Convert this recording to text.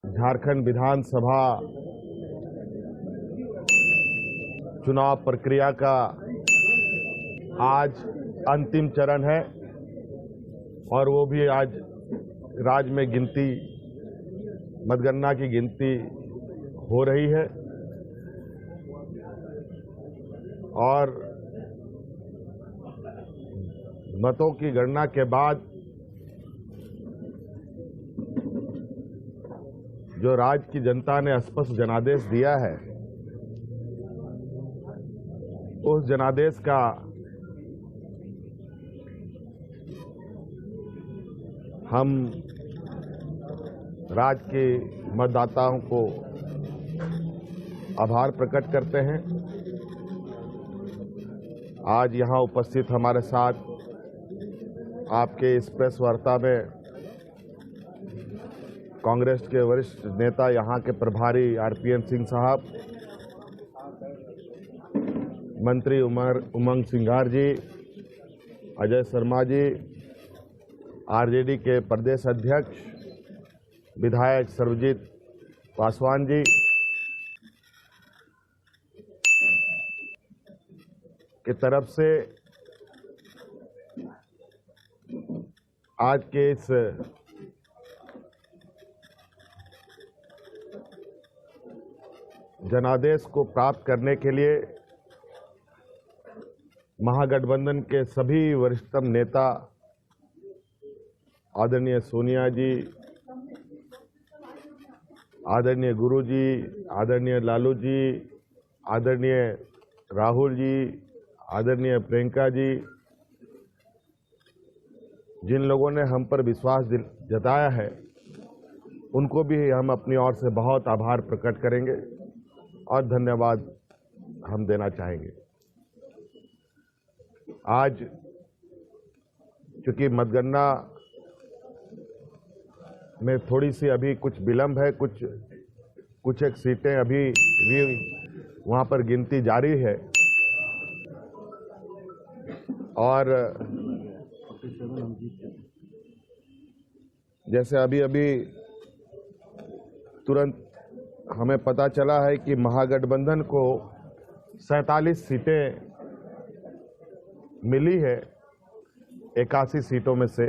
झारखंड विधानसभा चुनाव प्रक्रिया का आज अंतिम चरण है और वो भी आज राज्य में मतगणना की गिनती हो रही है और मतों की गणना के बाद जो राज्य की जनता ने स्पष्ट जनादेश दिया है, उस जनादेश का हम राज्य के मतदाताओं को आभार प्रकट करते हैं। आज यहां उपस्थित हमारे साथ आपके इस प्रेस वार्ता में कांग्रेस के वरिष्ठ नेता यहां के प्रभारी आरपीएन सिंह साहब, मंत्री उमंग सिंघार जी, अजय शर्मा जी, आरजेडी के प्रदेश अध्यक्ष विधायक सर्वजीत पासवान जी की तरफ से आज के इस जनादेश को प्राप्त करने के लिए महागठबंधन के सभी वरिष्ठतम नेता आदरणीय सोनिया जी, आदरणीय गुरु जी, आदरणीय लालू जी, आदरणीय राहुल जी, आदरणीय प्रियंका जी, जिन लोगों ने हम पर विश्वास जताया है, उनको भी हम अपनी ओर से बहुत आभार प्रकट करेंगे और धन्यवाद हम देना चाहेंगे। आज चूंकि मतगणना में थोड़ी सी अभी कुछ विलंब है, कुछ एक सीटें अभी भी वहां पर गिनती जारी है और जैसे अभी तुरंत हमें पता चला है कि महागठबंधन को 47 सीटें मिली है 81 सीटों में से।